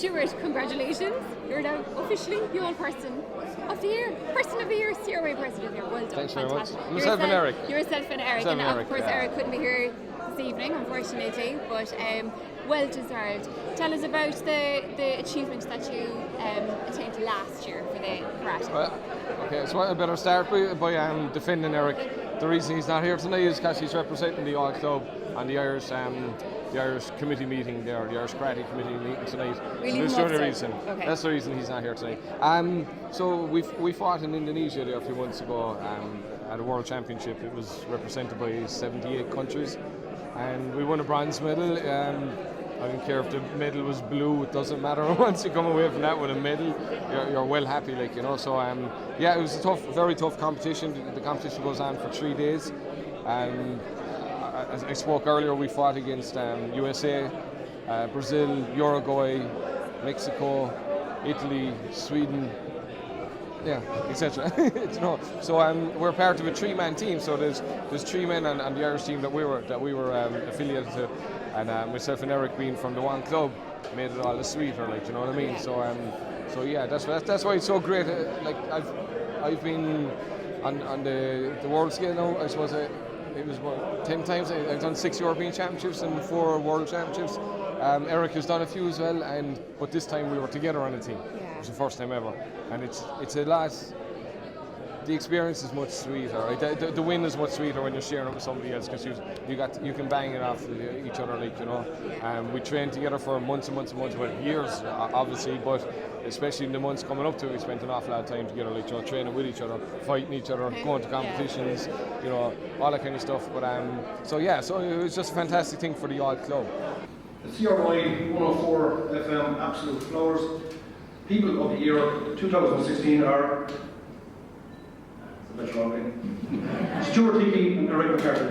Stuart, congratulations. You're now officially Youghal Person of the Year, CRY Person of the Year. Well done. Thanks very much. Fantastic. Myself and Eric. Yourself and Eric. And of course, Eric couldn't be here this evening, unfortunately, but well deserved. Tell us about the achievements that you attained last year for the karate. Well, okay, so I better start by defending Eric. The reason he's not here tonight is because he's representing the Youghal Club on the Irish committee meeting there, the Irish Karate Committee meeting tonight. Really so that's the only reason. Okay. That's the reason he's not here tonight. So we fought in Indonesia there a few months ago at a World Championship. It was represented by 78 countries, and we won a bronze medal. I don't care if the medal was blue; it doesn't matter. Once you come away from that with a medal, you're well happy, like, you know. So it was a very tough competition. The competition goes on for 3 days. As I spoke earlier, we fought against USA, Brazil, Uruguay, Mexico, Italy, Sweden, etc. You know, so we're part of a 3-man team. So there's 3 men on the Irish team that we were affiliated to, and myself and Eric, being from the one club, made it all the sweeter, like, you know what I mean. So yeah, that's why it's so great. Like I've been on the world scale now. I suppose it was 10 times. I've done 6 European Championships and 4 World Championships. Eric has done a few as well, but this time we were together on a team. It was the first time ever, and it's a lot. The experience is much sweeter. Right? The win is much sweeter when you're sharing it with somebody else, because you can bang it off each other, like, you know. We trained together for months and months and months, well, years obviously, but especially in the months coming up to it, we spent an awful lot of time together, like, you know, training with each other, fighting each other, going to competitions, you know, all that kind of stuff. But so it was just a fantastic thing for the Youghal Club. The CRY104FM Absolute Flowers People of the Year 2016 are Stuart Hickey and Eric McCarthy.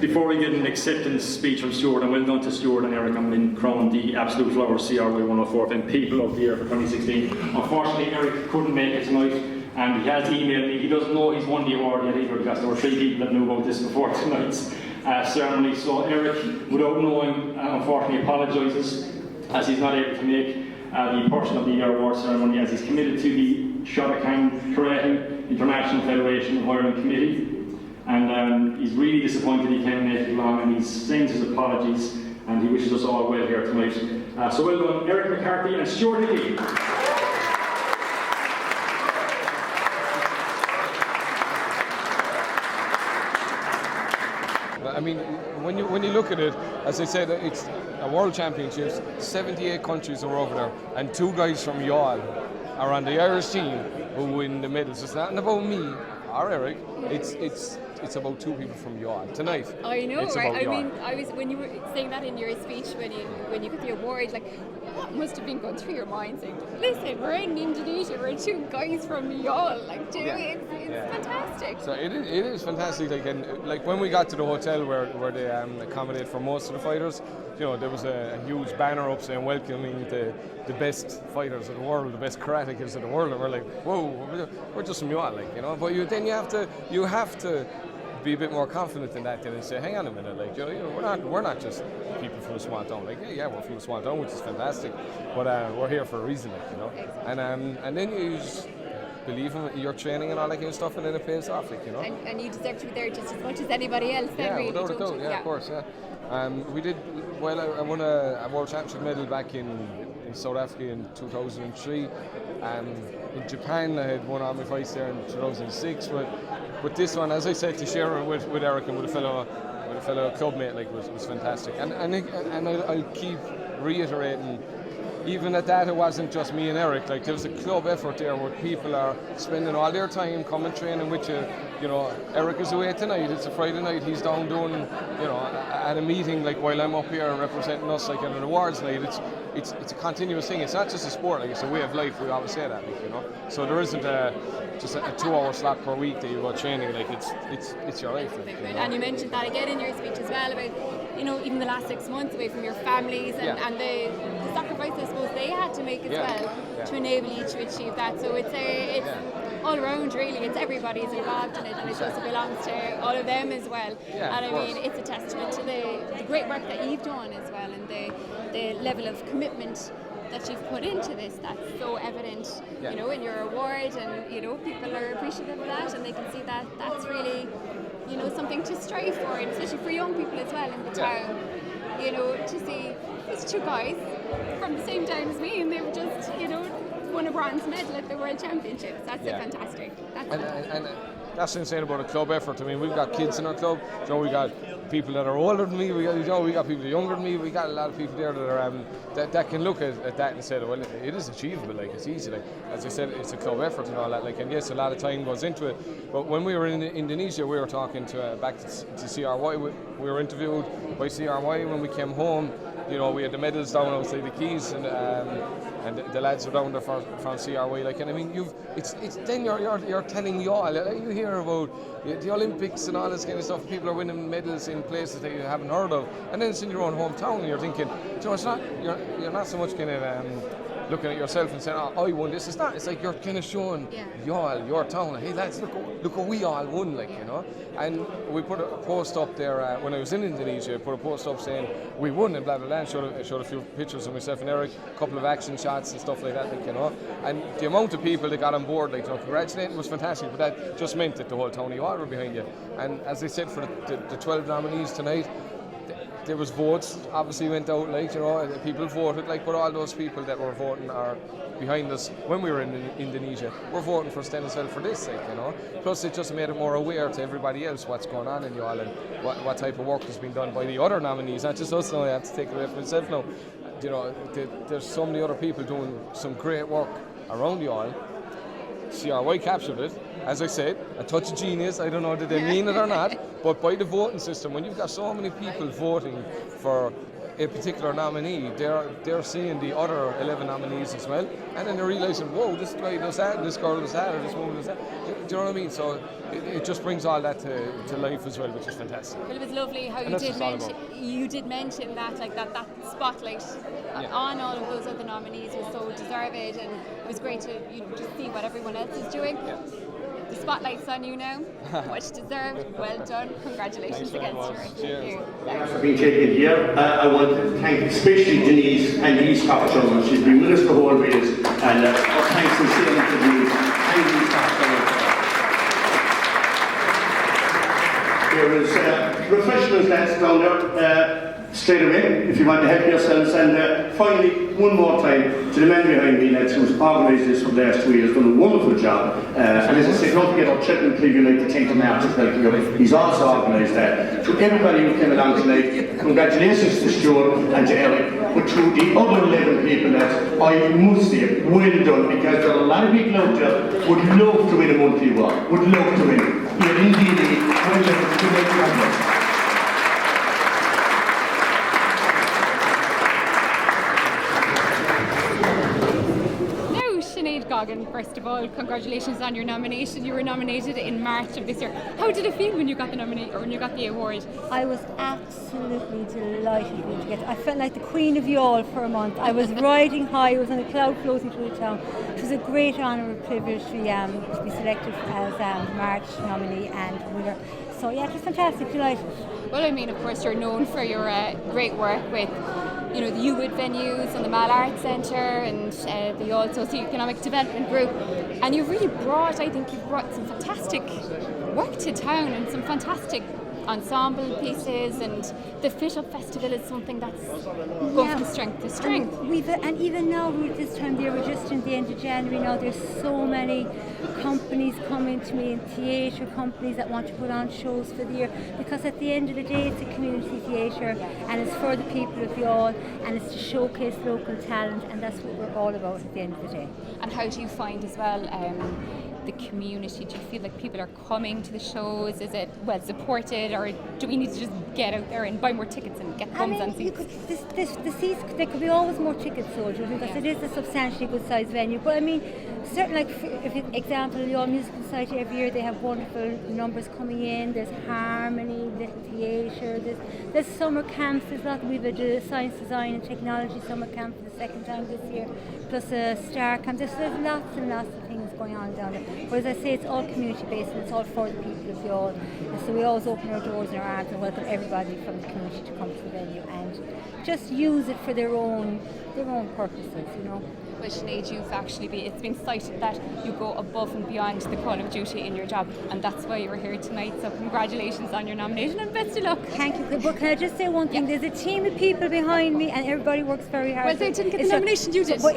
Before we get an acceptance speech from Stuart, and well done to Stuart and Eric, I'm in crowned the Absolute Flowers CRY104FM People of the Year for 2016. Unfortunately, Eric couldn't make it tonight, and he has emailed me. He doesn't know he's won the award yet either, because there were 3 people that knew about this before tonight's ceremony. So Eric, without knowing, unfortunately apologises, as he's not able to make the Person of the Year award ceremony, as he's committed to the Shotokan Karate International Federation Hiring Committee. And he's really disappointed he can't make it along, and he sends his apologies, and he wishes us all well here tonight. So well done, Eric McCarthy and Stuart Hickey. I mean, when you look at it, as I said, it's a World Championships, 78 countries are over there, and 2 guys from Youghal are on the Irish team who win the medals. It's not about me or Eric, it's about 2 people from Youghal tonight. I know, it's right? I mean, when you were saying that in your speech, when you got the award, like, what must have been going through your mind, saying, listen, we're in Indonesia, we're 2 guys from Youghal, like, it's fantastic. So it is fantastic. Like when we got to the hotel where they accommodate for most of the fighters, you know, there was a huge banner up saying welcoming the best fighters of the world, the best karate kids of the world, and we're like, whoa, we're just from Youghal, like, you know. But you have to be a bit more confident than that, and say, hang on a minute, like, you know, we're not just people from a small town. Like, yeah, we're from a small town, which is fantastic, but we're here for a reason, like, you know. And then you just believe in your training and all that kind of stuff, and then it pays off, like, you know. And you deserve to be there just as much as anybody else, then, yeah, really, without a doubt, yeah, of course, yeah. We did well. I won a World Championship medal back in South Africa in 2003. In Japan, I had won all my fights there in 2006. But this one, as I said, to share it with Eric and with a fellow clubmate, like, was fantastic. And I'll keep reiterating, even at that, it wasn't just me and Eric. Like, there was a club effort there where people are spending all their time coming training with you. You know, Eric is away tonight. It's a Friday night. He's down doing, you know, at a meeting, like, while I'm up here representing us, like, at an awards night. it's a continuous thing. It's not just a sport, like it's a way of life. We always say that, like, you know. So there isn't just a 2-hour slot per week that you go training. Like it's your life. Like, you know? And you mentioned that again in your speech as well about, you know, even the last 6 months away from your families and the sacrifice I suppose they had to make as well to enable you to achieve that. So it's all around really. It's everybody's involved in it, and it also belongs to all of them as well. And I mean, it's a testament to the great work that you've done as well, and the level of commitment that you've put into this. That's so evident, you know, in your award, and you know, people are appreciative of that, and they can see that that's really, you know, something to strive for, and especially for young people as well in the town. You know, to see these two guys from the same town as me, and they've just, you know, won a bronze medal at the World Championships. That's fantastic. And that's insane about a club effort. I mean, we've got kids in our club. You know, we got people that are older than me. We got people younger than me. We got a lot of people there that are that can look at that and say, well, it is achievable. Like, it's easy. Like, as I said, it's a club effort and all that. Like, and yes, a lot of time goes into it. But when we were in Indonesia, we were talking to back to CRY. We were interviewed by CRY when we came home. You know, we had the medals down outside the quays, and the lads were down there from CRY. Like, and I mean, it's then you're telling y'all. You hear about the Olympics and all this kind of stuff. People are winning medals in places that you haven't heard of, and then it's in your own hometown, and you're thinking, you know, it's not. You're not so much kind of looking at yourself and saying, "Oh, I won this." It's not. It's like you're kind of showing y'all, your town. Hey lads, look what we all won, like, you know. And we put a post up there when I was in Indonesia. Put a post up saying we won and blah blah blah. And showed a few pictures of myself and Eric, a couple of action shots and stuff like that, like, you know. And the amount of people that got on board, like, you know, congratulating was fantastic. But that just meant that the whole town of Youghal were behind you. And as I said, for the 12 nominees tonight, there was votes obviously went out, like, you know, people voted, like, but all those people that were voting are behind us when we were in Indonesia were voting for Sten as well for this, like, you know. Plus it just made it more aware to everybody else what's going on in Youghal and what type of work has been done by the other nominees, not just us. Now I have to take it away from myself now. You know, there's so many other people doing some great work around Youghal. CRY captured it. As I said, a touch of genius. I don't know did they mean it or not, but by the voting system, when you've got so many people voting for a particular nominee, they're seeing the other 11 nominees as well, and then they're realising, whoa, this guy does that, this girl does that, or this woman does that. Do you know what I mean? So it just brings all that to life as well, which is fantastic. Well, it was lovely how you did mention that, like that spotlight on all of those other nominees was so deserved, and it was great to just see what everyone else is doing. Yeah. The spotlight's on you now. Much deserved. Well done. Congratulations again, Stuart. Thank you. Thanks for being taken here. I want to thank especially Denise and Denise Cockchurch. She's been with us the whole way, and thanks sincerely to Denise and Denise Cockchurch. There is refreshments that's down there straight away if you want to help yourselves. And finally, one more time to the man behind me, lads, who's organised this for the last 2 years, done a wonderful job. And as I said, don't forget our Cheltenham preview night, the 10th of March as well. He's also organised that. To everybody who came along tonight, congratulations to Stuart and to Eric. But to the other 11 people, lads, I must say, well done, because there are a lot of people out there would love to win a monthly award, would love to win. You're indeed well done. Congratulations. Goggin, first of all, congratulations on your nomination. You were nominated in March of this year. How did it feel when you got the award? I was absolutely delighted to get it. I felt like the Queen of Youghal for a month. I was riding high. I was on a cloud floating through the town. It was a great honour and privilege to be selected as March nominee and winner. So yeah, it was fantastic, delighted. Well, I mean, of course, you're known for your great work with, you know, the Youwood venues and the Mal Arts Centre and the Youghal Socio-Economic Development Group, and you've brought some fantastic work to town and some fantastic ensemble pieces, and the Fit Up Festival is something that's going from strength to strength. And even now, this time of year, we're just in the end of January now, there's so many companies coming to me, and theatre companies that want to put on shows for the year, because at the end of the day it's a community theatre and it's for the people of Youghal and it's to showcase local talent, and that's what we're all about at the end of the day. And how do you find as well the community? Do you feel like people are coming to the shows? Is it well supported, or do we need to just get out there and buy more tickets and get bums on seats? The seats, there could be always more tickets sold because it is a substantially good sized venue. But I mean, certainly, like if example, the Youghal Musical Society every year they have wonderful numbers coming in. There's harmony, little theatre. There's summer camps. We've a science, design, and technology summer camp for the second time this year, plus a star camp. There's lots and lots of things going on down there. But as I say, it's all community based and it's all for the people of Youghal. And so we always open our doors and our arms and welcome everybody from the community to come to the venue and just use it for their own purposes, you know. Well, Sinead, it's been cited that you go above and beyond the call of duty in your job, and that's why you're here tonight. So congratulations on your nomination and best of luck. Thank you. But can I just say one thing? There's a team of people behind me, and everybody works very hard. Well, they didn't get the nomination, you did. But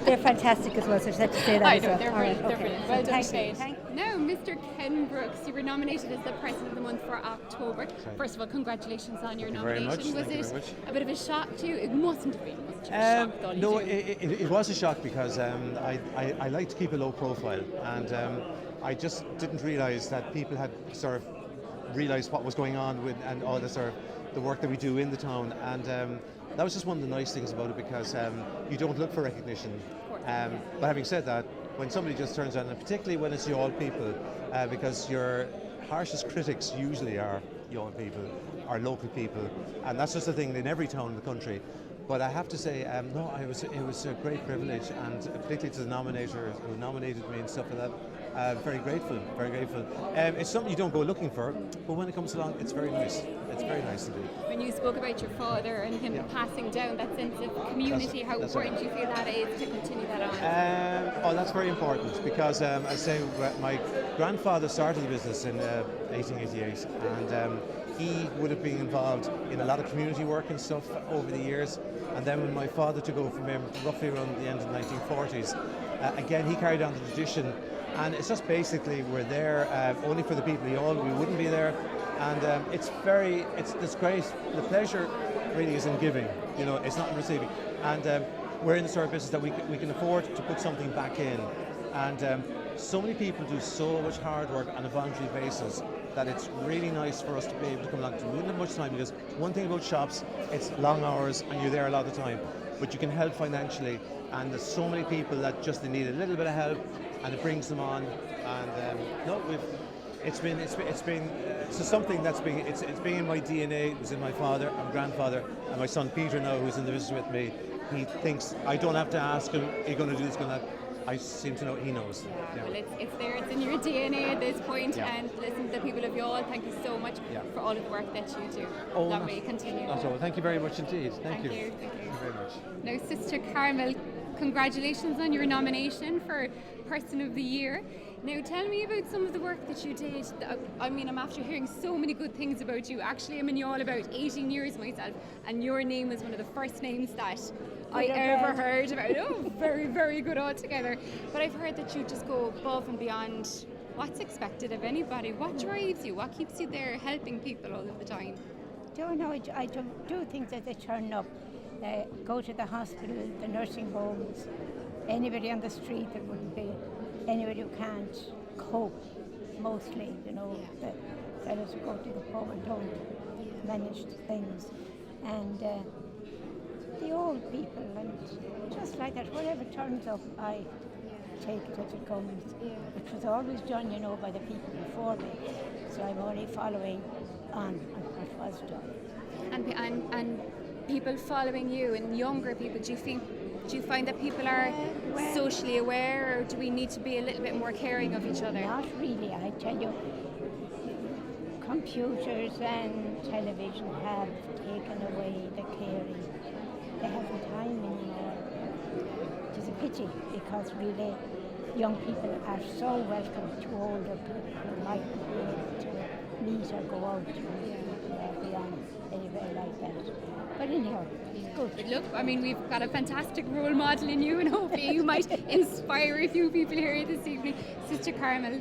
they're fantastic as well, so I just had to say that. I know, they're brilliant. Well done, Thank Sinead. you. Now, Mr. Ken Brooks, you were nominated as the Person of the Month for October. First of all, congratulations on your nomination. Was it a bit of a shock to you? It mustn't have been. No, it was a shock because I like to keep a low profile, and I just didn't realise that people had sort of realised what was going on with and all the sort of the work that we do in the town, and that was just one of the nice things about it because you don't look for recognition. But having said that, when somebody just turns on, and particularly when it's Youghal people, because your harshest critics usually are Youghal people, are local people, and that's just a thing in every town in the country. But I have to say, it was a great privilege, and particularly to the nominator who nominated me and stuff like that. Very grateful, very grateful. It's something you don't go looking for, but when it comes along, it's very nice. It's very nice to do. When you spoke about your father and him passing down that sense of community, how important do you feel that is to continue that on? That's very important because, I say, my grandfather started the business in 1888, and he would have been involved in a lot of community work and stuff over the years. And then when my father took over from him, roughly around the end of the 1940s, again he carried on the tradition. And it's just basically we're there only for the people of Youghal. We wouldn't be there, and it's great. The pleasure really is in giving. You know, it's not in receiving. And we're in the sort of business that we can afford to put something back in. And so many people do so much hard work on a voluntary basis that it's really nice for us to be able to come along to. We don't have much time because one thing about shops, it's long hours and you're there a lot of the time, but you can help financially, and there's so many people that just need a little bit of help, and it brings them on. And it's something that's been it's been in my DNA. It was in my father and grandfather, and my son Peter now, who's in the business with me. He thinks I don't have to ask him, are you going to do this, going to. I seem to know he knows. Yeah. Well, it's there, it's in your DNA at this point. And listen, the people of Youghal, thank you so much for all of the work that you do. Lovely, continue. Thank you very much indeed. Thank you. Thank you very much. Now, Sister Carmel, congratulations on your nomination for Person of the Year. Now, tell me about some of the work that you did. I mean, I'm after hearing so many good things about you. Actually, I'm in Youghal about 18 years myself, and your name was one of the first names that I ever heard about. Oh, very, very good altogether. But I've heard that you just go above and beyond what's expected of anybody. What drives you? What keeps you there helping people all of the time? I do things that they turn up. Go to the hospital, the nursing homes, anybody on the street that wouldn't be, anybody who can't cope, mostly, you know, the fellows who go to the pub and don't manage things. And the old people, and just like that, whatever turns up, I take it as it comes, which was always done, you know, by the people before me. So I'm only following on what was done. And people following you, and younger people, do you find that people are socially aware, or do we need to be a little bit more caring of each other? Not really, I tell you. Computers and television have taken away the caring. They haven't time anymore. It is a pity, because really young people are so welcome to older people who might be able to meet or go out beyond anywhere like that. But anyhow, it's good. But look, I mean, we've got a fantastic role model in you, and hopefully you might inspire a few people here this evening. Sister Carmel,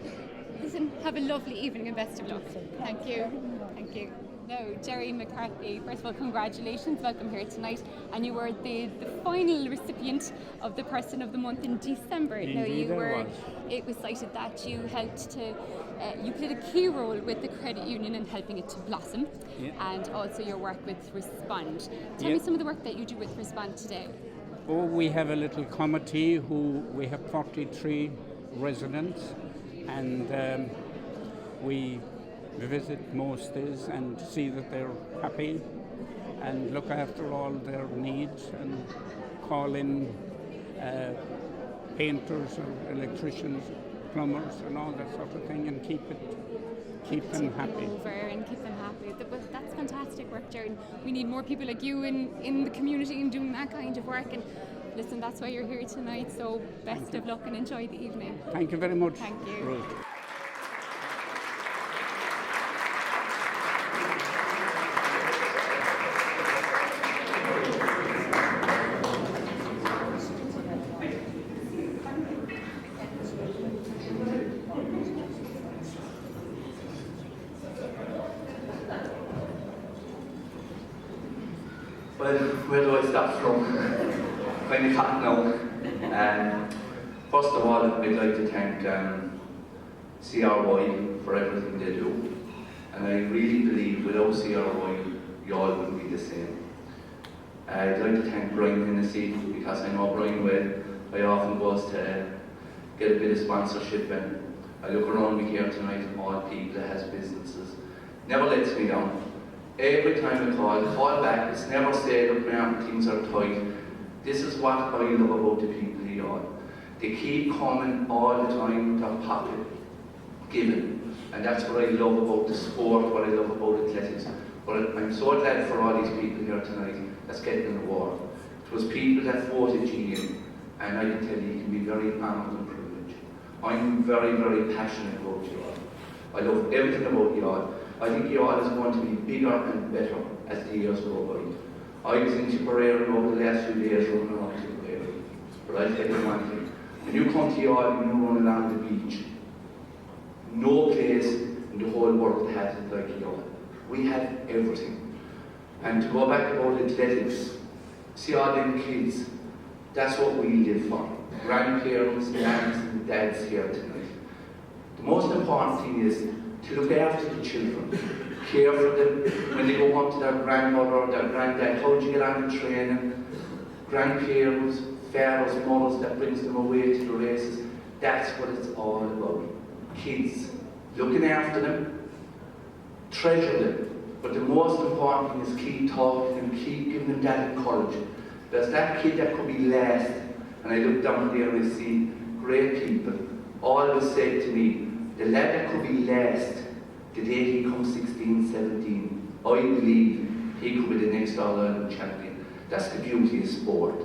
Listen, have a lovely evening and best of luck. Thank you. Thank you. No, Jerry McCarthy, first of all, congratulations, welcome here tonight. And you were the final recipient of the Person of the Month in December. Indeed, it was cited that you helped to, you played a key role with the credit union in helping it to blossom, and also your work with Respond. Tell me some of the work that you do with Respond today. Oh, we have a little committee who we have 43 residents, and we visit most days and see that they're happy and look after all their needs and call in painters or electricians, plumbers and all that sort of thing, and keep them happy. Over and keep them happy. That's fantastic work, Jerry. We need more people like you in the community and doing that kind of work. And listen, that's why you're here tonight. So best of luck and enjoy the evening. Thank you very much. Thank you. Ruth. Well, where do I start from? Kind of hot now. First of all, I'd like to thank CRY for everything they do. And I really believe without CRY, Youghal wouldn't be the same. I'd like to thank Brian Hennessy, because I know Brian well. I often goes to get a bit of sponsorship, and I look around me here tonight and all people that has businesses. Never lets me down. Every time I call back, it's never said, look, man, things are tight. This is what I love about the people here. They keep coming all the time, their pocket, giving. And that's what I love about the sport, what I love about athletics. But I'm so glad for all these people here tonight that's getting an award. It was people that voted you in, and I can tell you can be very honoured and privileged. I'm very, very passionate about Youghal. I love everything about Youghal. I think Youghal is going to be bigger and better as the years go by. I was in Tipperary over the last few days running around Tipperary. But I'll tell you one thing. When you come to Youghal and you run along the beach, no place in the whole world has it like Youghal. We have everything. And to go back about athletics, see all them kids, that's what we live for. Grandparents, nannies and dads here tonight. The most important thing is to look after the children, care for them when they go home to their grandmother or their granddad. How do you get on the training? Grandparents, fathers, mothers that brings them away to the races. That's what it's all about. Kids, looking after them, treasure them. But the most important thing is keep talking and keep giving them that encouragement. There's that kid that could be last, and I look down there and I see great people. Always say to me, the lad that could be last, the day he comes 16, 17, I believe he could be the next All-Ireland champion. That's the beauty of sport.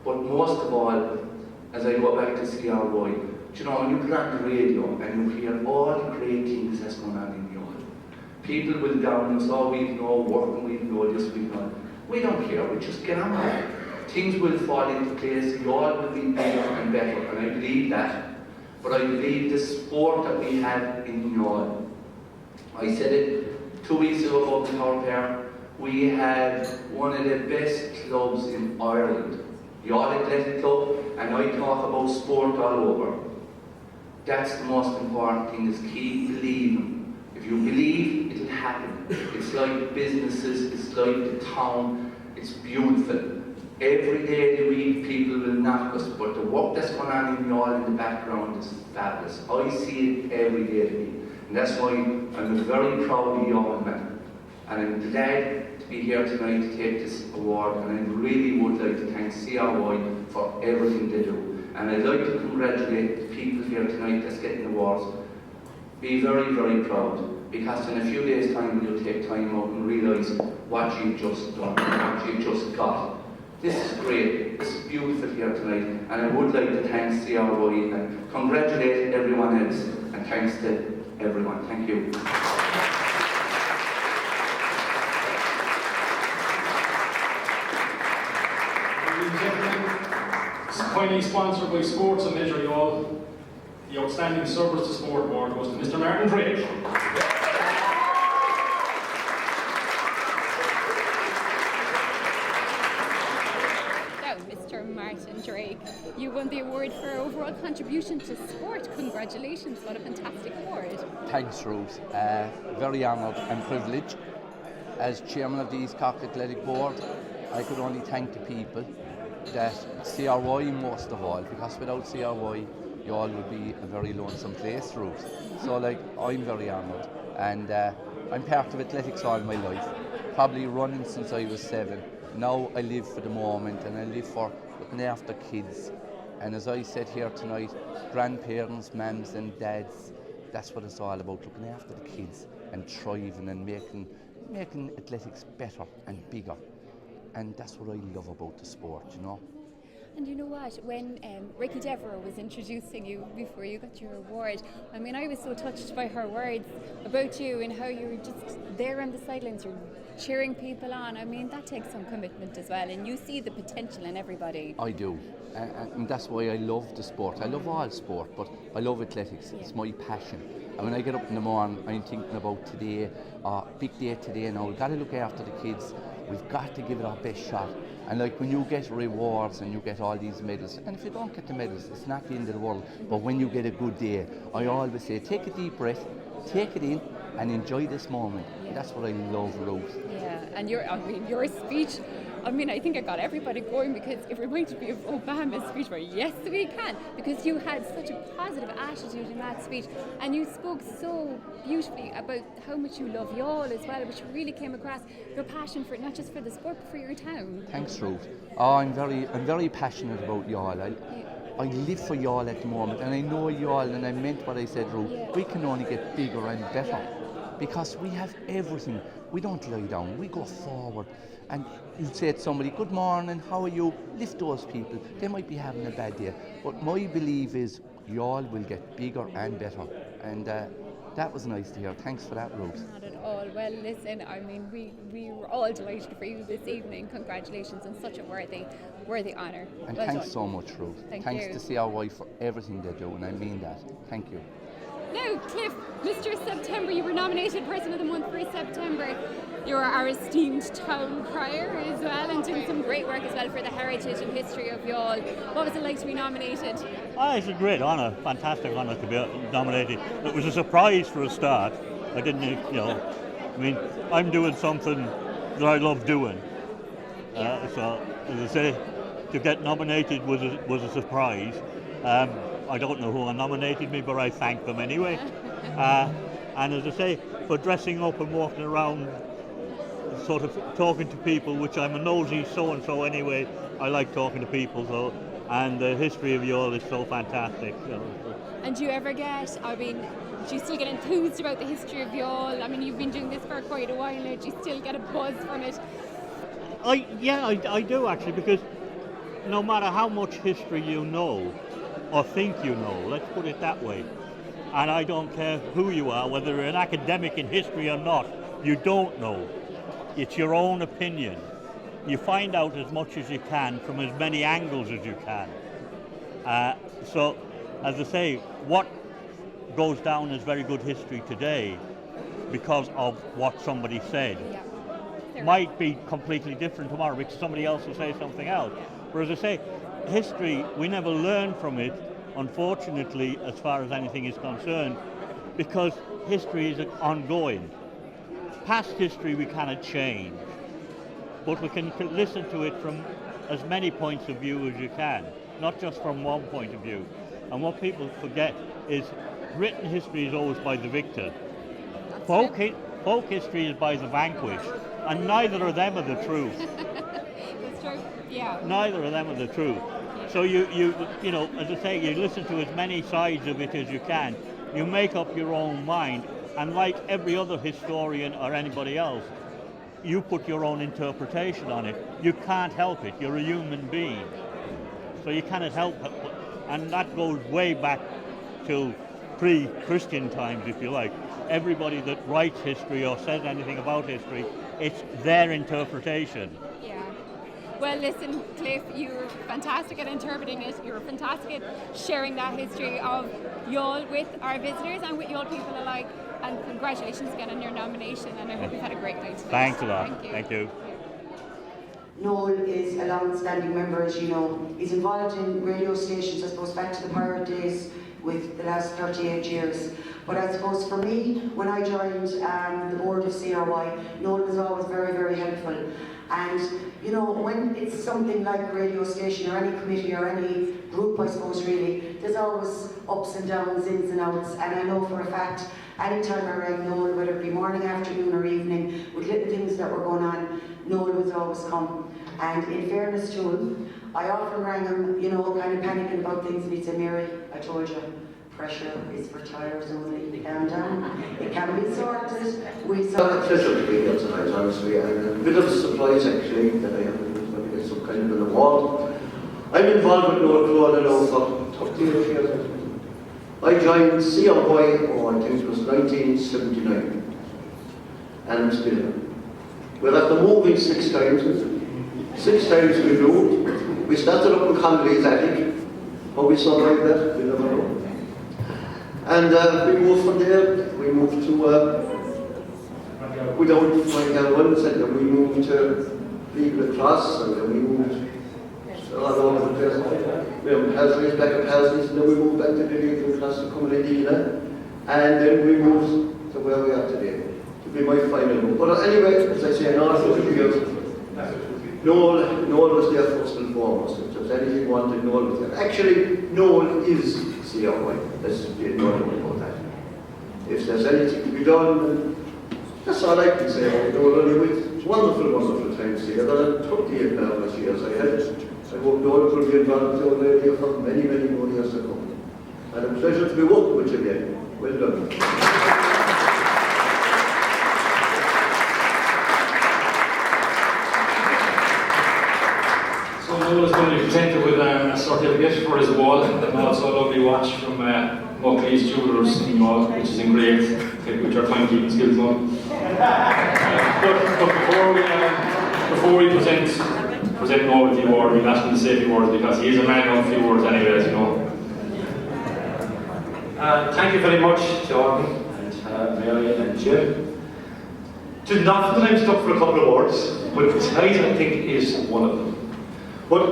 But most of all, as I go back to CRY, you know, when you put on the radio and you hear all the great things that's going on in Youghal, people will down us, oh, we've no work and we've no this, we've no. We don't care, we just get on with it. Things will fall into place, Youghal will be bigger and better, and I believe that. But I believe the sport that we have in Youghal, I said it 2 weeks ago about the Tower Fair, we have one of the best clubs in Ireland, Youghal Athletic Club, and I talk about sport all over. That's the most important thing, is keep believing. If you believe, it'll happen. It's like businesses, it's like the town, it's beautiful. Every day of the week, people will knock us, but the work that's going on in Youghal in the background is fabulous. I see it every day of the week. And that's why I'm a very proud Youghal man. And I'm glad to be here tonight to take this award, and I really would like to thank CRY for everything they do. And I'd like to congratulate the people here tonight that's getting awards. Be very, very proud, because in a few days' time you'll take time out and realise what you've just done, what you've just got. This is great, this is beautiful here tonight, and I would like to thank CRY and congratulate everyone else, and thanks to everyone. Thank you. Finally sponsored by Sports and Leisure Youghal The Outstanding Service to Sport Award goes to Mr. Martin Drake. Martin Drake, you won the award for overall contribution to sport. Congratulations, what a fantastic award. Thanks, Ruth. Very honoured and privileged. As chairman of the East Cork Athletic Board, I could only thank the people that CRY most of all, because without CRY, Youghal would be a very lonesome place, Ruth. So I'm very honoured, and I'm part of athletics all my life, probably running since I was 7. Now I live for the moment, and I live for looking after kids. And as I said here tonight, grandparents, mums and dads, that's what it's all about, looking after the kids and thriving and making athletics better and bigger. And that's what I love about the sport, you know. And you know what, when Ricky Devereux was introducing you before you got your award, I mean, I was so touched by her words about you and how you were just there on the sidelines, you're cheering people on. I mean, that takes some commitment as well, and you see the potential in everybody. I do, and that's why I love the sport. I love all sport, but I love athletics. Yeah. It's my passion. And when I get up in the morning, I'm thinking about today, big day today now, we've got to look after the kids, we've got to give it our best shot. And when you get rewards and you get all these medals, and if you don't get the medals, it's not the end of the world, but when you get a good day, I always say, take a deep breath, take it in, and enjoy this moment. Yeah. That's what I love, Ruth. Yeah, and your speech, I think it got everybody going, because it reminded me of Obama's speech where, yes, we can, because you had such a positive attitude in that speech, and you spoke so beautifully about how much you love Youghal as well, which really came across your passion for it, not just for the sport, but for your town. Thanks, Ruth. I'm very passionate about Youghal. I live for Youghal at the moment, and I know Youghal, and I meant what I said, Ruth. Yeah. We can only get bigger and better, because we have everything. We don't lie down, we go forward. And you say to somebody, good morning, how are you? Lift those people. They might be having a bad day. But my belief is Youghal will get bigger and better. And that was nice to hear. Thanks for that, Ruth. Not at all. Well, listen, we were all delighted for you this evening. Congratulations on such a worthy honour. And well thanks done. so much, Ruth. Thanks to CRY for everything they do, and I mean that. Thank you. Now, Cliff, Mr. September, you were nominated Person of the Month for September. You're our esteemed town crier as well, and doing some great work as well for the heritage and history of Youghal. What was it like to be nominated? It's a great honour, fantastic honour to be nominated. It was a surprise for a start. I didn't, I'm doing something that I love doing. So, as I say, to get nominated was a surprise. I don't know who nominated me, but I thank them anyway. And as I say, for dressing up and walking around, sort of talking to people, which I'm a nosy so-and-so anyway, I like talking to people, so, and the history of Youghal is so fantastic. And do you ever get, do you still get enthused about the history of Youghal? You've been doing this for quite a while now, do you still get a buzz from it? I do actually, because no matter how much history you know, or think you know, let's put it that way, and I don't care who you are, whether you're an academic in history or not, you don't know. It's your own opinion. You find out as much as you can from as many angles as you can. So, as I say, what goes down as very good history today, because of what somebody said, might be completely different tomorrow, because somebody else will say something else. But as I say, history, we never learn from it, unfortunately, as far as anything is concerned, because history is ongoing. Past history we cannot change, but we can listen to it from as many points of view as you can, not just from one point of view. And what people forget is written history is always by the victor. Folk history is by the vanquished, and neither of them are the truth. That's true. Yeah. Neither of them are the truth. So you know, as I say, you listen to as many sides of it as you can. You make up your own mind, and like every other historian or anybody else, you put your own interpretation on it. You can't help it. You're a human being, so you cannot help it. And that goes way back to pre-Christian times, if you like. Everybody that writes history or says anything about history, it's their interpretation. Yeah. Well, listen, Cliff, you're fantastic at interpreting it. You're fantastic at sharing that history of Youghal with our visitors and with Youghal people alike. And congratulations again on your nomination. And I hope you've had a great night today. Thanks a lot. Thank you. Thank you. Noel is a long-standing member, as you know. He's involved in radio stations, I suppose, back to the pirate days with the last 38 years. But I suppose for me, when I joined the board of CRY, Noel was always very, very helpful. And, you know, when it's something like a radio station or any committee or any group, I suppose, really, there's always ups and downs, ins and outs. And I know for a fact, anytime I rang Noel, whether it be morning, afternoon or evening, with little things that were going on, Noel was always come. And in fairness to him, I often rang him, you know, kind of panicking about things, and he'd say, Mary, I told you, pressure is for tires only, calm down. It can be sorted. We It's a pleasure to be here tonight, honestly, and a bit of a surprise actually that I haven't going to get some kind of an award. I'm involved with Noel Crawley now for 30 years. I joined CRY, I think it was 1979, and I'm still here. We're after moving 6 times. 6 times we moved. We started up in Connolly's attic. How we survived that, we never know. And we moved from there, we moved to, without finding out one centre, we moved to Legal Cross, and then we moved all over the place. We have Halsey's, back at Halsey's, and then we moved back to the Legal Cross to Community, and then we moved to where we are today, to be my final move. But anyway, as I say, in all 40 years, Noel was there first and foremost. If there was anything you wanted, Noel was there. Actually, Noel is CRY. Let's be normal about that. If there's anything to be done, that's all I can say about Noel. Anyway, it's wonderful, wonderful times together. 28 nervous years I had. I hope Noel will be involved down there for many, many more years to come. And a pleasure to be working with you again. Well done. Noel is going to be presented with a certificate for his wall and also a lovely watch from Buckley's Jewellers in Youghal, which is engraved with your timekeeping skills on. But before we present Noel with the award, we'll ask him to say a few words because he is a man of few words anyway, as you know. Thank you very much, John and Mary and Jim. It's not that I'm stuck for a couple of words, but tonight I think is one of them. But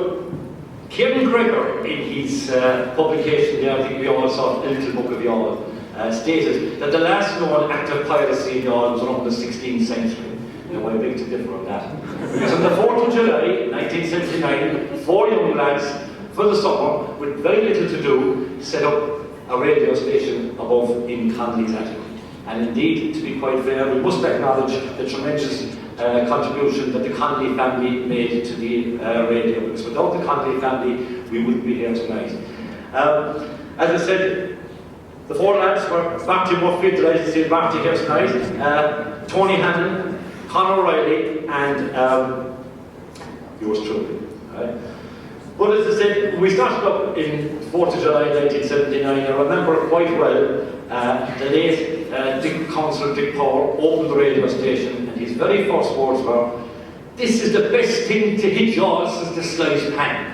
Kieran Gregor, in his publication there, I think we all saw a little book of Youghal, stated that the last known act of piracy in Youghal was around the 16th century. Now I beg to differ on that. Because on the 4th of July, 1979, 4 young lads, for the summer, with very little to do, set up a radio station above in Connolly's attic. And indeed, to be quite fair, we must acknowledge the tremendous contribution that the Connolly family made to the radio, because without the Connolly family we wouldn't be here tonight. As I said, the 4 lads were Marty Murphy, delighted to see Marty here tonight, Tony Hannon, Conor Riley, and yours truly. Right? But as I said, we started up in 4th of July 1979. I remember quite well the late Councillor Dick Power opened the radio station, and his very first words were, "This is the best thing to hit Youghal since the sliced pan."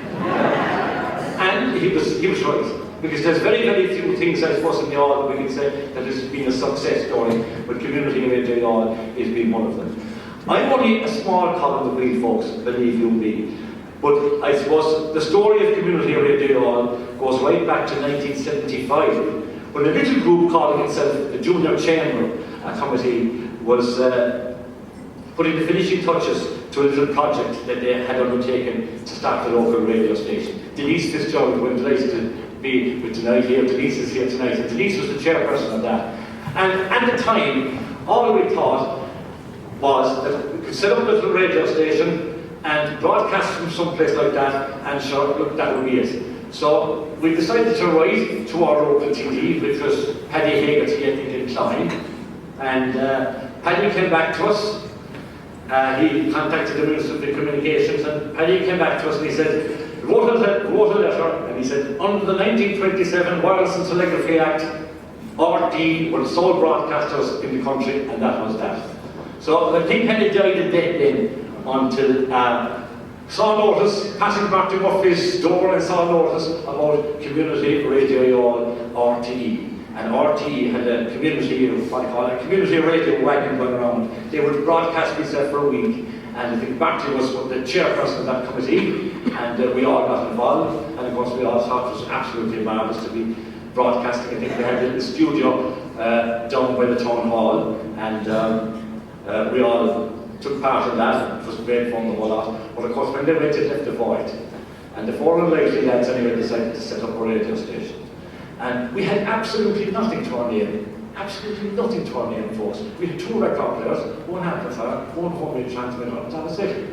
And he was right, because there's very, very few things, I suppose, in Youghal that we can say that has been a success story, but Community Radio Youghal has been one of them. I'm only a small cog in the wheel, folks, believe you me. But I suppose the story of Community Radio Youghal goes right back to 1975, when a little group calling itself the Junior Chamber Committee was putting the finishing touches to a little project that they had undertaken to start the local radio station. Denise Fitzgerald, we're delighted to be with tonight here. Denise is here tonight, and Denise was the chairperson of that. And at the time, all we thought was that we could set up a little radio station and broadcast from someplace like that, and sure, look, that would be it. So we decided to write to our local TD, which was Paddy Hagerty, I think, in Clyde. And Paddy came back to us. He contacted the Minister of the Communications, and Paddy came back to us and he said, wrote a letter, and he said, under the 1927 Wireless and Telegraphy Act, RD were the sole broadcasters in the country, and that was that. So the thing kind of died a dead then until saw notice, passing back to Murphy's door, and saw notice about Community Radio Youghal RTE. And RTE had a community, what do you call it, a community radio wagon going around. They would broadcast this for a week. And I think Barty was the chairperson of that committee, and we all got involved. And of course, we all thought it was absolutely marvellous to be broadcasting. I think they had a studio down by the town hall, and we all took part in that. It was great fun, the whole lot. But of course, when they went, it left a void. And the four unlikely lads anyway decided to set up a radio station. And we had absolutely nothing to our name. Absolutely nothing to our name, folks. We had 2 record players, 1 amplifier, 1 homemade transmitter, and that was it.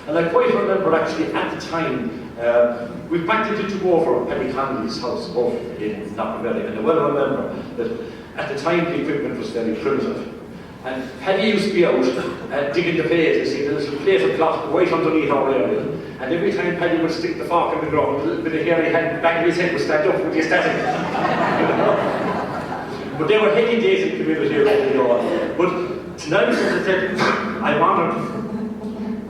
And I quite remember actually at the time, we practically took over Paddy Connolly's house over in Knocknavelly, and I well remember that at the time the equipment was very primitive. And Paddy used to be out digging the plate, you see, there was a plate of cloth right underneath our area, and every time Paddy would stick the fork in the ground, a little bit of hair he had back of his head would stand up with the static. But they were heady days in Community Radio Youghal. But tonight, as I said, I'm honoured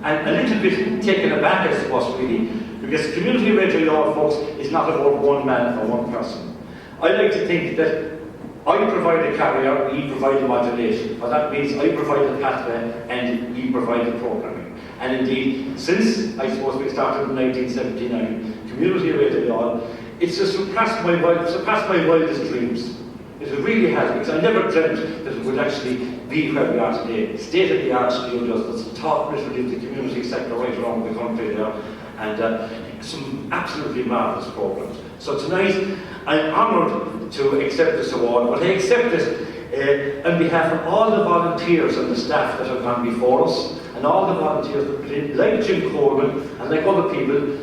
and a little bit taken aback, I suppose, really, because Community Radio Youghal, folks, is not about one man or one person. I like to think that I provide a carrier, he provides the modulation. Well, that means I provide the pathway and he provides the programming. And indeed, since I suppose we started in 1979, Community Radio Youghal, it's just surpassed my wildest dreams. It really has, because I never dreamt that it would actually be where we are today. State-of-the-art studios that's taught literally the community sector right around the country there, and some absolutely marvellous programs. So tonight, I'm honoured to accept this award, but I accept it on behalf of all the volunteers and the staff that have gone before us, and all the volunteers that put in, like Jim Coleman, and like other people,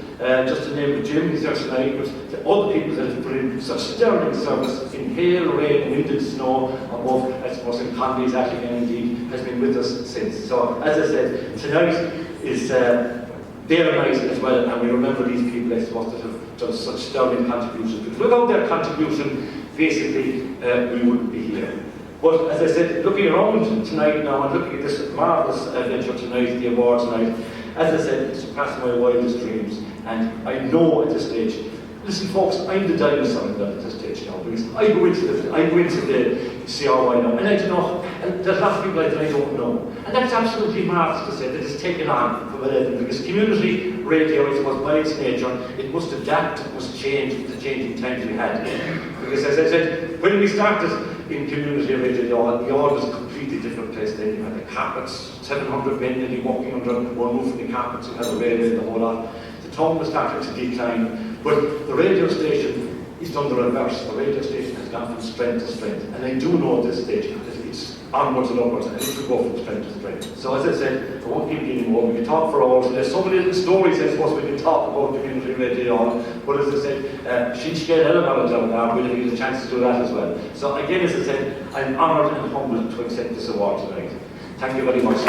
just to name Jim, he's there tonight, but the other people that have put in such sterling service in hail, rain, wind and snow, and both, I suppose, in Conley's attic, and indeed has been with us since. So, as I said, tonight is their night as well, and we remember these people, I suppose, that have done such sterling contributions. Because without their contribution, basically, we wouldn't be here. But as I said, looking around tonight now and looking at this marvellous adventure tonight, the awards tonight, as I said, it surpassed my wildest dreams. And I know at this stage, listen folks, I'm the dinosaur at this stage now, because I go into the CRY now, and I don't know, and there's lots of people that I don't know. And that's absolutely marvellous to say that it's taken on from 11, because community radio, I suppose, by its nature, it must adapt, it must change with the changing times we had. Because as I said, when we started in Community Radio Youghal was a completely different place then. You had the carpets, 700 men nearly walking under one roof in the carpets, you had a radio in the whole lot. The town was starting to decline, but the radio station is done the reverse. The radio station has gone from strength to strength, and I do know at this stage that it's onwards and upwards, and it will go from strength to strength. So as I said, I won't keep you anymore. We can talk for hours, and there's so many little stories, I suppose, we can talk about Community Radio Youghal. But as I said, Shinshke Elevator down there, we'll give you the chance to do that as well. So again, as I said, I'm honoured and humbled to accept this award tonight. Thank you very much.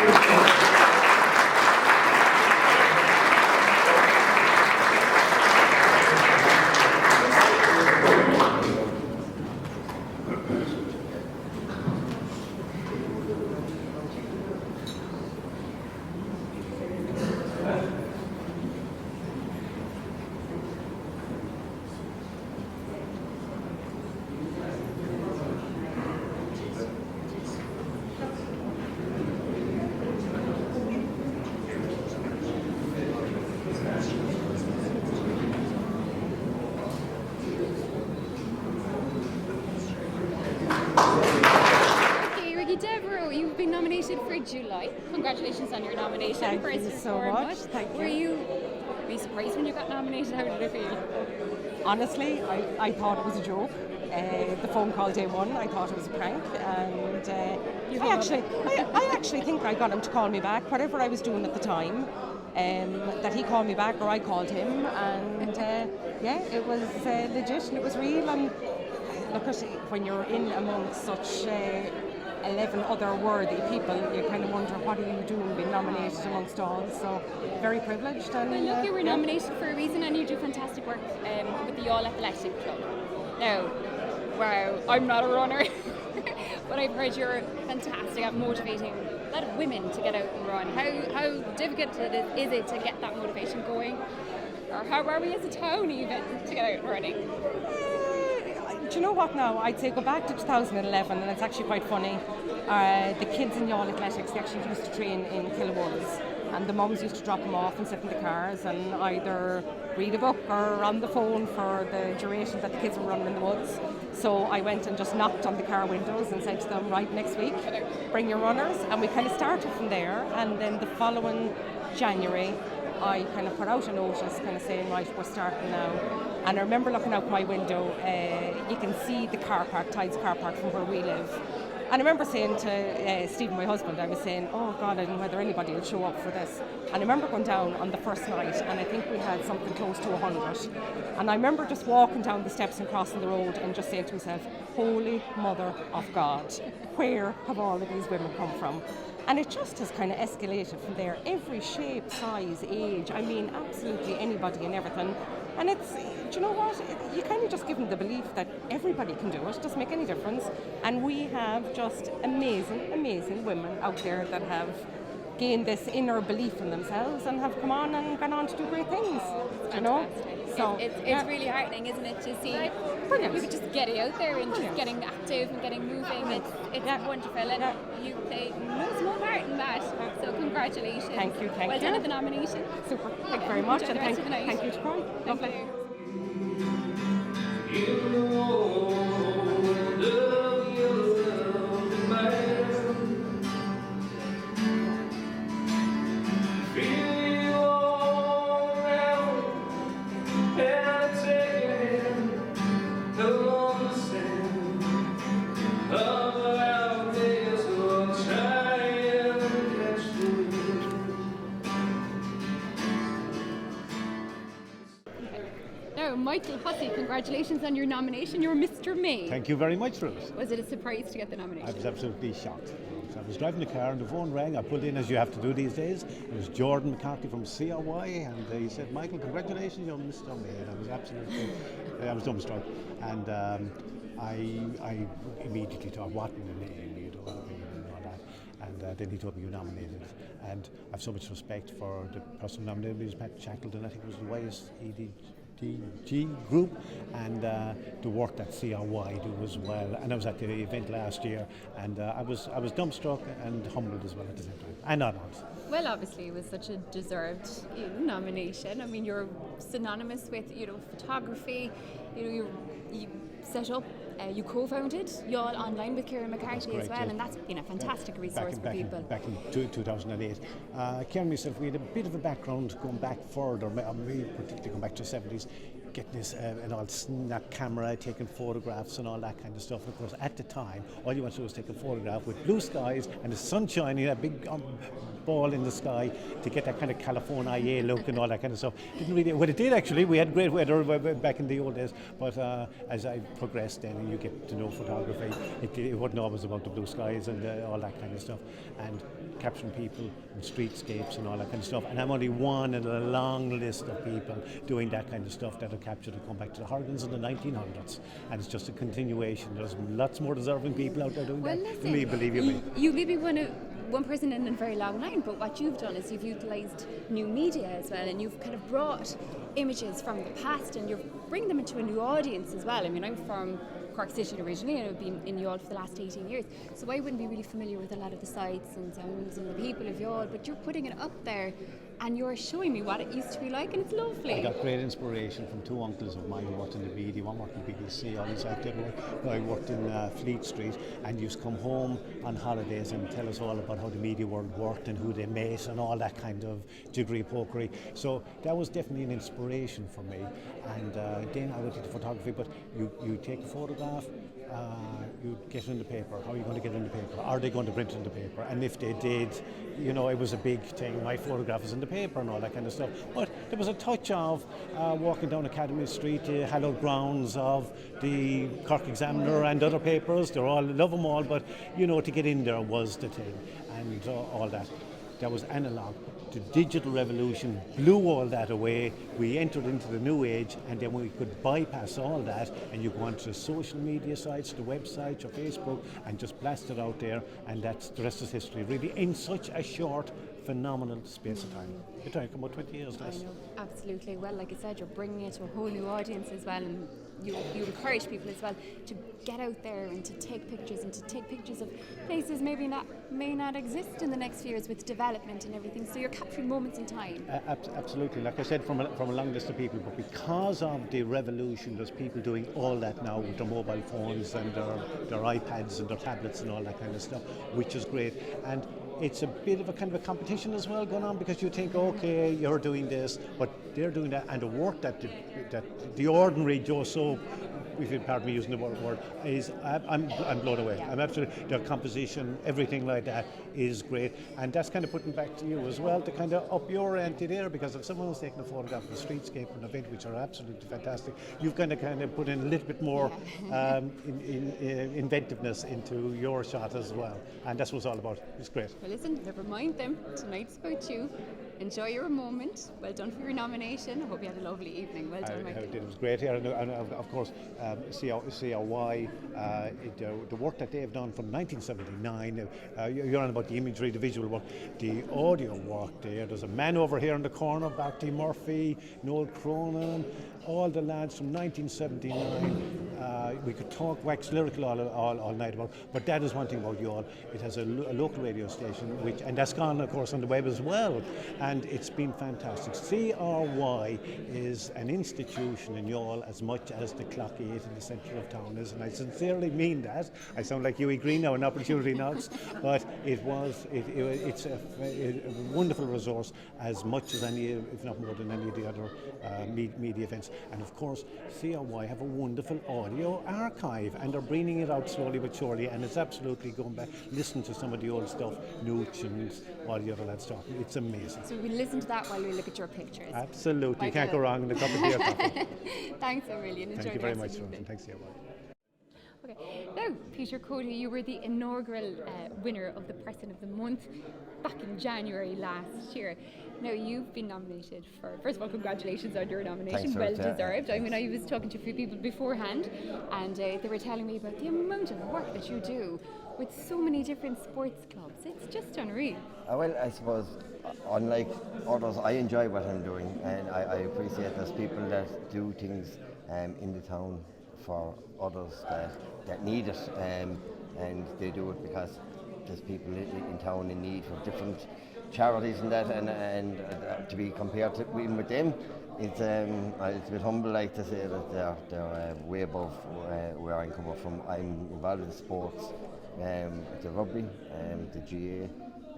July. Congratulations on your nomination. Thank you so much. Thank you. Were you surprised when you got nominated? How did it feel? Honestly, I thought it was a joke. The phone call day one, I thought it was a prank, and I actually think I got him to call me back, whatever I was doing at the time. That he called me back or I called him, and it was legit and it was real. And look, when you're in amongst such 11 other worthy people, you kind of wonder what are you doing being nominated amongst all. So very privileged. And well, look, you were nominated for a reason, and you do fantastic work with the Youghal Athletic Club. Now, wow, I'm not a runner, but I've heard you're fantastic at motivating a lot of women to get out and run. How difficult is it to get that motivation going? Or how are we as a town even to get out running? Do you know what now? I'd say go back to 2011, and it's actually quite funny. The kids in Youghal Athletics, they actually used to train in Kilwoods, and the mums used to drop them off and sit in the cars and either read a book or on the phone for the duration that the kids were running in the woods. So I went and just knocked on the car windows and said to them, right, next week, bring your runners. And we kind of started from there, and then the following January, I kind of put out a notice kind of saying, right, we're starting now. And I remember looking out my window, you can see the car park, Tides car park from where we live. And I remember saying to Stephen, my husband, I was saying, oh God, I don't know whether anybody will show up for this. And I remember going down on the first night, and I think we had something close to 100. And I remember just walking down the steps and crossing the road and just saying to myself, Holy Mother of God, where have all of these women come from? And it just has kind of escalated from there. Every shape, size, age, I mean, absolutely anybody and everything. And it's, do you know what? You kind of just give them the belief that everybody can do it. It doesn't make any difference. And we have just amazing, amazing women out there that have gained this inner belief in themselves and have come on and gone on to do great things. You know? So it's really heartening, isn't it, to see people just getting out there and just getting active and getting moving. It's wonderful, and you play no small part in that. So congratulations. Thank you. Well done at the nomination. Super. Thank you very much, and thank you to CRY. Lovely. Michael Hussey, congratulations on your nomination. You're Mr. May. Thank you very much, Ruth. Was it a surprise to get the nomination? I was absolutely shocked. So I was driving the car and the phone rang. I pulled in, as you have to do these days. It was Jordan McCarthy from CRY, and he said, Michael, congratulations, you're Mr. May. And I was absolutely, I was dumbstruck. And I immediately thought, what in the name, you know, and all that. And then he told me you nominated. And I have so much respect for the person nominated. It was Pat Shackleton, I think it was the YSEDG group, and the work that CRY do as well. And I was at the event last year, and I was dumbstruck and humbled as well at the same time, and honored. Well, obviously it was such a deserved nomination. I mean, you're synonymous with photography. You set up, you co-founded Youghal Online with Kieran McCarthy as well, and that's been a fantastic resource for people. Back in 2008. Kieran and myself, we had a bit of a background going back further, me particularly going back to the 70s, getting this an old snap camera, taking photographs and all that kind of stuff. And of course, at the time, all you want to do was take a photograph with blue skies and the sun shining, a big ball in the sky to get that kind of California look and all that kind of stuff. Didn't really, well, it did actually. We had great weather back in the old days, but as I progressed then and you get to know photography, it wasn't always about the blue skies and all that kind of stuff, and capturing people and streetscapes and all that kind of stuff. And I'm only one in a long list of people doing that kind of stuff that are captured to come back to the Horgans in the 1900s, and it's just a continuation. There's lots more deserving people out there doing that than me, believe you me. You may be one person in a very long line, but what you've done is you've utilised new media as well, and you've kind of brought images from the past and you're bringing them into a new audience as well. I mean, I'm from Cork City originally, and I've been in Youghal for the last 18 years, so I wouldn't be really familiar with a lot of the sights and sounds and the people of Youghal, but you're putting it up there and you're showing me what it used to be like, and it's lovely. I got great inspiration from two uncles of mine who worked in the media. One worked in BBC, others out there. I worked in Fleet Street, and used to come home on holidays and tell us all about how the media world worked and who they met and all that kind of jiggery-pokery. So that was definitely an inspiration for me. And then I went into photography, but you take a photograph, you get it in the paper. How are you going to get it in the paper? Are they going to print it in the paper? And if they did, you know, it was a big thing. My photograph is in the paper and all that kind of stuff. But there was a touch of walking down Academy Street, the hallowed grounds of the Cork Examiner and other papers. They're all, love them all, but, you know, to get in there was the thing, and all that. that was analog. The digital revolution blew all that away. We entered into the new age, and then we could bypass all that, and you go onto the social media sites, the websites, or Facebook, and just blast it out there, and that's the rest is history, really, in such a short, phenomenal space of time. You're talking about 20 years less. I know, absolutely. Well, like I said, you're bringing it to a whole new audience as well, and you encourage people as well to get out there and to take pictures of places may not exist in the next few years with development and everything. So you're capturing moments in time. Absolutely. Like I said, from a long list of people, but because of the revolution, there's people doing all that now with their mobile phones and their iPads and their tablets and all that kind of stuff, which is great. And it's a bit of a kind of a competition as well going on, because you think, okay, you're doing this, but they're doing that, and the work that the ordinary Joe Soap, if you pardon me using the word, is I'm blown away. Yeah. I'm absolutely, their composition, everything like that is great, and that's kind of putting back to you as well to kind of up your ante there, because if someone was taking a photograph of a streetscape or an event, which are absolutely fantastic, you've kind of put in a little bit more inventiveness into your shot as well, and that's what it's all about. It's great. Well, listen, never mind them. Tonight's about you. Enjoy your moment. Well done for your nomination. I hope you had a lovely evening. Well done, Michael. It was great here, and of course, CRY, the work that they've done from 1979. You're on about the imagery, the visual work, the audio work there. There's a man over here in the corner, Barty Murphy, Noel Cronin, all the lads from 1979. We could talk wax lyrical all night about, but that is one thing about Youghal. It has a local radio station, and that's gone, of course, on the web as well, and it's been fantastic. CRY is an institution in Youghal as much as the Clock 8 in the centre of town is, and I sincerely mean that. I sound like Hughie Green now, an opportunity knocks, but it's a wonderful resource, as much as any, if not more than any of the other media events. And of course, CRY have a wonderful audio archive, and they're bringing it out slowly but surely, and it's absolutely going back, listen to some of the old stuff, Nooch and all the other lads talking. It's amazing. So we'll listen to that while we look at your pictures. Absolutely. You can't go wrong in a cup of tea or coffee. Thanks a million. Enjoy. Thank you very much, Ruth. Thanks, CRY. Okay. Now, Peter Cody, you were the inaugural winner of the Person of the Month back in January last year. Now, you've been nominated for, first of all, congratulations on your nomination. Well deserved. I mean, I was talking to a few people beforehand, and they were telling me about the amount of work that you do with so many different sports clubs. It's just unreal. Well, I suppose, unlike others, I enjoy what I'm doing, and I appreciate there's people that do things in the town for others that need it, and they do it because there's people in town in need for different charities and that, and to be compared to even with them, it's a bit humble, like to say that they're way above where I come from. I'm involved in sports, the rugby, the GA,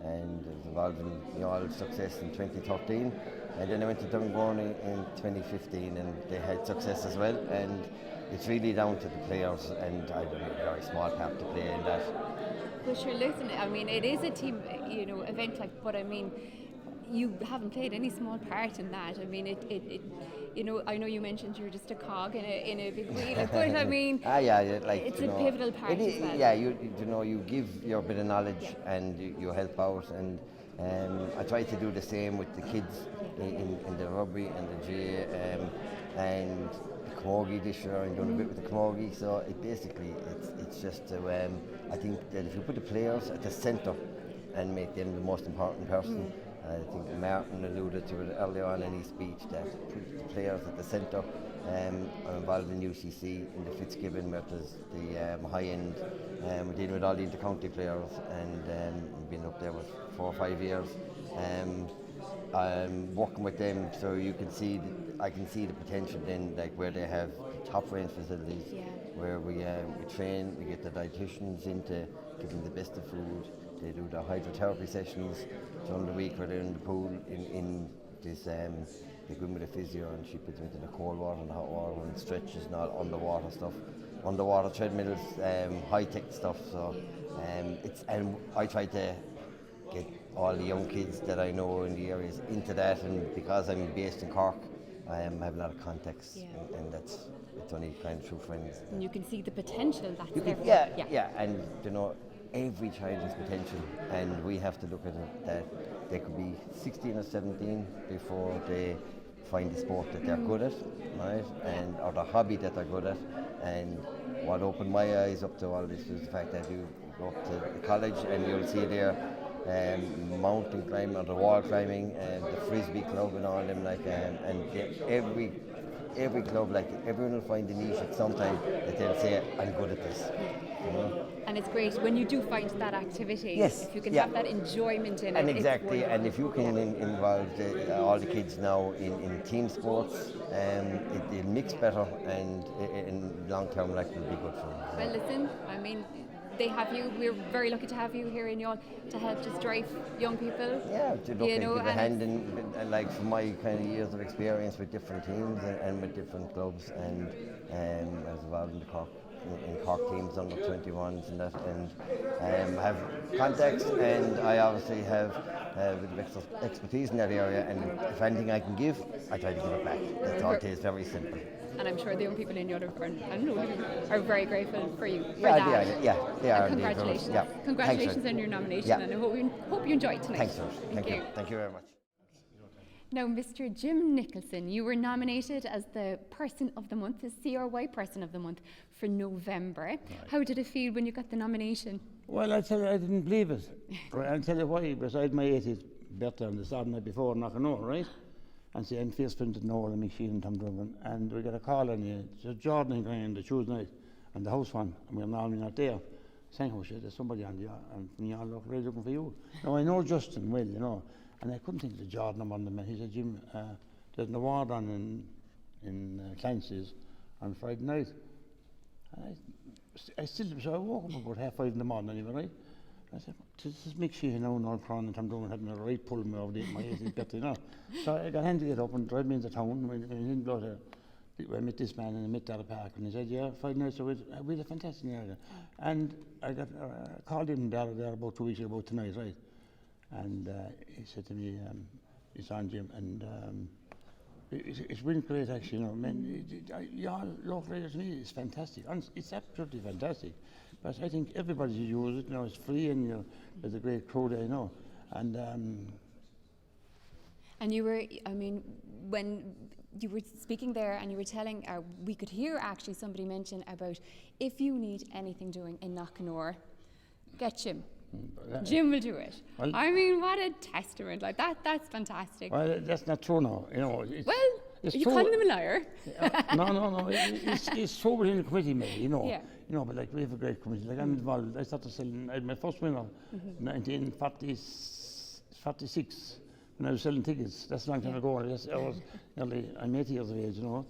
and I was involved in Youghal success in 2013, and then I went to Dungarney in 2015, and they had success as well, and it's really down to the players, and I have a very small part to play in that. Well, sure, listen, I mean, it is a team, event, but I mean, you haven't played any small part in that. I mean, I know you mentioned you're just a cog in a big wheel, but I mean, it's a pivotal part as well. Yeah, you give your bit of knowledge and you help out, and I try to do the same with the kids in the rugby and the GA, and the camogie this year. I'm doing a bit with the camogie, so it's just I think that if you put the players at the centre and make them the most important person, I think Martin alluded to it earlier on in his speech, that put the players at the centre. I'm involved in UCC in the Fitzgibbon, where there's the high end. We're dealing with all the inter-county players, and we've been up there with 4 or 5 years. I'm working with them, so I can see the potential then, like where they have top range facilities, where we train, we get the dietitians in to give them the best of food. They do the hydrotherapy sessions during the week where they're in the pool in this, they go in with a physio, and she puts them into the cold water and the hot water and stretches and all underwater stuff, underwater treadmills, high-tech stuff. So and I try to get all the young kids that I know in the areas into that, and because I'm based in Cork, I have a lot of contacts, and it's only kind of true friends. And you can see the potential that's there. Yeah, and every child has potential, and we have to look at it that they could be 16 or 17 before they find the sport that they're good at, right? And or the hobby that they're good at. And what opened my eyes up to all this is the fact that you go up to the college and you'll see there mountain climbing or the wall climbing and the frisbee club and all them every club, like everyone will find a niche at some time that they'll say, I'm good at this. You know? And it's great when you do find that activity. Yes, if you can have that enjoyment in it. And exactly, and if you can involve all the kids now in team sports, it'll mix better, and in long term, like, will be good for them. Well, listen, I mean, they have you. We're very lucky to have you here in Youghal to help just drive young people. Yeah, to look into the hand and like from my kind of years of experience with different teams and with different clubs, and as well in Cork teams under 21s and that, and have contacts, and I obviously have a bit of expertise in that area, and if anything I can give, I try to give it back. That's all it is, very simple. And I'm sure the young people in Youghal are very grateful for you for Yeah, that. they are. Congratulations. Yeah. Congratulations on your nomination, and I hope you enjoy it tonight. Thanks, sir. Thank you. Thank you very much. Now, Mr. Jim Nicholson, you were nominated as the Person of the Month, the CRY Person of the Month for November. Right. How did it feel when you got the nomination? Well, I tell you, I didn't believe it. I'll tell you why. Because I had my 80th birthday on the Saturday before Knockanoe, right? And see, I'm face printed Noel and McSheen and Tom Drummond, and we got a call on you. So Jordan and Graham the Tuesday night, and the house one, and we're normally not there. Saying, oh shit, there's somebody on the and we all look really looking for you. Now I know Justin well, you know, and I couldn't think of the Jordan among them. And he said, Jim, there's an award on in Clancy's on Friday night. And so I woke up about 5:30 in the morning anyway, right? I said, this is McSheen now, Noel Cron and Tom Drummond having a right pull me over my 80th birthday, you know. So I got him to get up and drive me into town. I met this man and I met Dara Park, and he said, yeah, 5 nights a week, we had a fantastic area. And I got called in Dara there about 2 weeks ago, about tonight, right? And he said to me, it's on, Jim, and it's been great actually, you know. Man, your local radio to me is fantastic. It's absolutely fantastic. But I think everybody should use it, you know, it's free, and you know, there's a great crowd there, you know. And you were, I mean, when you were speaking there and you were telling, we could hear actually somebody mention about if you need anything doing in Knockanoe, get Jim. Jim will do it. Well, I mean, what a testament, like that's fantastic. Well, that's not true now, you know. Are you calling him a liar? No, it's true within the committee, maybe, you know. Yeah. You know, but like we have a great committee. Like I'm involved. I started selling. I had my first winner, 1946, when I was selling tickets. That's a long time ago. I'm 80 years of age, you know.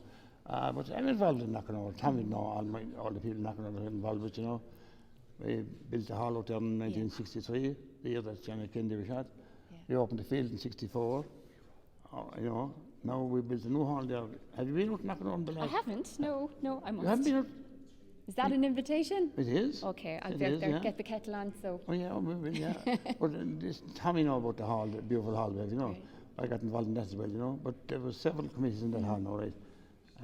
But I'm involved in Knockanoe. Tommy, know all the people in Knockanoe are involved with, you know. We built a hall out there in 1963, the year that Johnny Kennedy was shot. Yeah. We opened the field in 64. You know, now we built a new hall there. Have you been out Knockanoe? I haven't. No, I must. You haven't been out? Is that an invitation? It is. Okay, I'll be out there, get the kettle on, so. Oh yeah, we will, yeah. But Tommy know about the hall, the beautiful hall, you know. Right. I got involved in that as well, you know. But there were several committees in that hall now, right?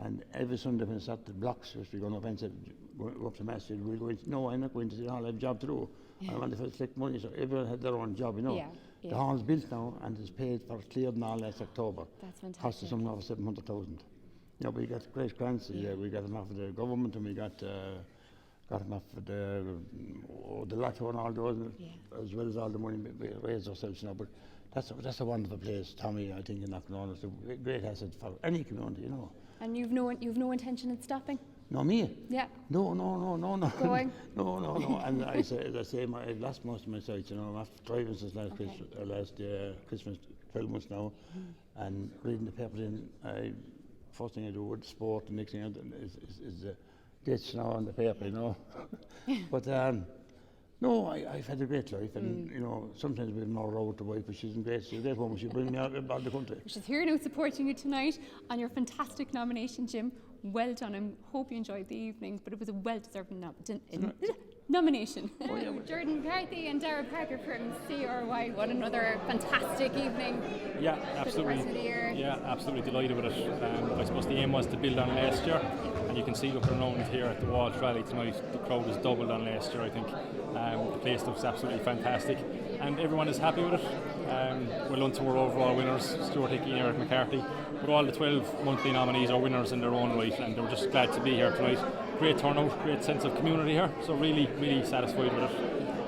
And every Sunday when it's at the blocks, which we go up and said, go up to Mass, we'll go into, no, I'm not going to the hall, I have a job to do. Yeah. I want to collect money, so everyone had their own job, you know. Yeah. The hall's built now and it's paid for, cleared and all last October. That's fantastic. Cost us something over 700,000. You know, we got great grants, we got enough of the government, and we got enough for the lotto and all those, as well as all the money we raised ourselves, you know. But that's a wonderful place, Tommy. I think in Knockanoe is a great asset for any community, you know. And you've no intention of stopping? No, me? Yeah. No. Going? No. And as I say, I've lost most of my sight, you know. I'm after driving since last Christmas, 12 months now, and reading the paper. First thing I do with sport, and next thing I do is dates now on the paper, you know. But no, I've had a great life, and you know, sometimes we have more road to wife, but she's in great. She's a great woman. She brings me out about the country. She's here now supporting you tonight on your fantastic nomination, Jim. Well done. I hope you enjoyed the evening, but it was a well-deserved nomination. nomination. Jordan McCarthy and Dara Parker from CRY. What another fantastic evening. Yeah, for absolutely. the first of the year. Yeah, absolutely delighted with it. I suppose the aim was to build on last year, and you can see looking around here at the Walter Raleigh tonight, the crowd is doubled on last year, I think. The place looks absolutely fantastic, and everyone is happy with it. Well done to our overall winners, Stuart Hickey and Eric McCarthy. But all the 12 monthly nominees are winners in their own right, and they were just glad to be here tonight. Great turnout, great sense of community here, so really, really satisfied with it.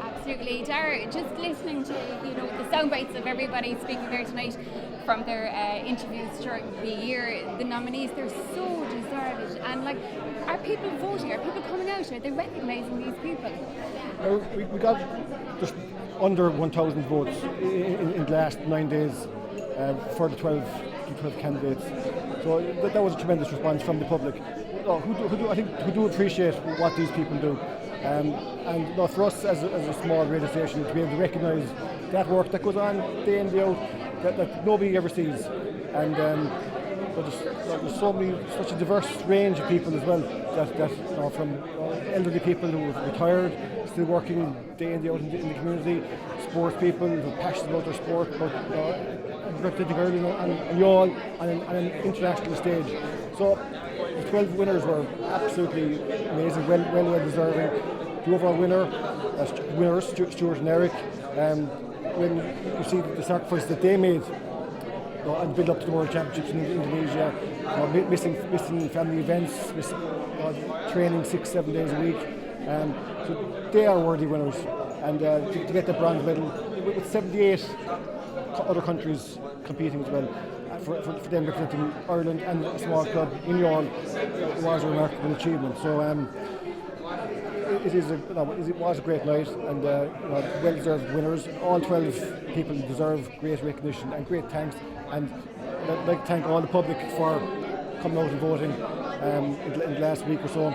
Absolutely. Dara, just listening to the sound bites of everybody speaking there tonight from their interviews during the year, the nominees, they're so deserved. And are people voting? Are people coming out? Are they recognising these people? We got just under 1,000 votes in the last 9 days for the 12 candidates. So that was a tremendous response from the public, who do appreciate what these people do. And for us as a small radio station to be able to recognise that work that goes on day in, day out, that nobody ever sees. And there's such a diverse range of people as well, that from elderly people who have retired, still working day in, day out in the community, sports people who are passionate about their sport, representing Ireland and Youghal on an international stage. So the 12 winners were absolutely amazing, well deserving. The overall winners, Stuart and Eric, when you see the sacrifice that they made and build up to the World Championships in Indonesia, missing family events, training 6-7 days a week, so they are worthy winners. And to get the bronze medal with 78 other countries competing as well, for them representing Ireland and a small club in Youghal, was a remarkable achievement. So it was a great night, and well-deserved winners. All 12 people deserve great recognition and great thanks. And I'd like to thank all the public for coming out and voting in the last week or so.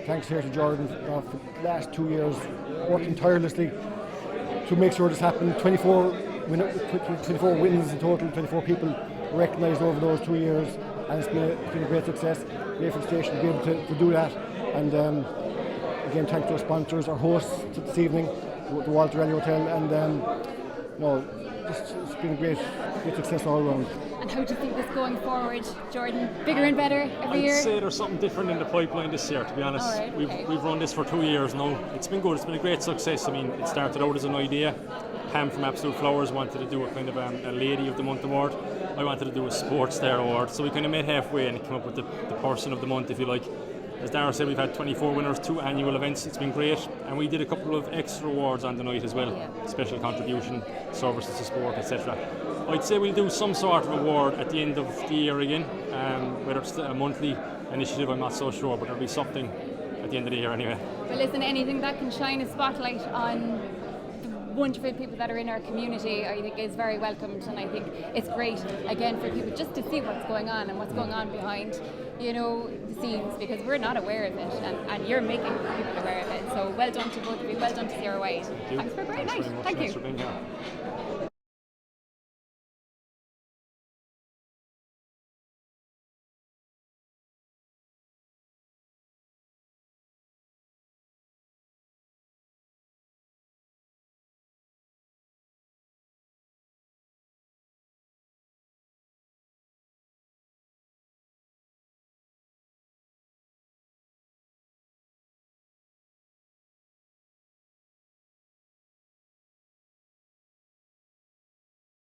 Thanks here to Jordan for the last 2 years, working tirelessly to make sure this happened. 24 wins in total, 24 people recognised over those 2 years, and it's been a great success. Great for the station to be able to do that. And again, thanks to our sponsors, our hosts this evening, the Walter Raleigh Hotel, and it's been a great success all around. And how do you think this going forward, Jordan? Bigger and better every year? I'd say there's something different in the pipeline this year, to be honest. Right, okay. We've run this for 2 years now. It's been good, it's been a great success. I mean, it started out as an idea. Pam from Absolute Flowers wanted to do a kind of a Lady of the Month award. I wanted to do a Sports Star award. So we kind of met halfway and came up with the Person of the Month, if you like. As Dara said, we've had 24 winners, 2 annual events. It's been great, and we did a couple of extra awards on the night as well. Special contribution, services to sport, etc. I'd say we'll do some sort of award at the end of the year again, whether it's a monthly initiative, I'm not so sure, but there'll be something at the end of the year anyway. Well, listen, anything that can shine a spotlight on the wonderful people that are in our community, I think is very welcomed, and I think it's great again for people just to see what's going on and what's going on behind the scenes, because we're not aware of it, and you're making people aware of it. So well done to both of you, well done to CRY. Thanks for a great night. Thanks for being here.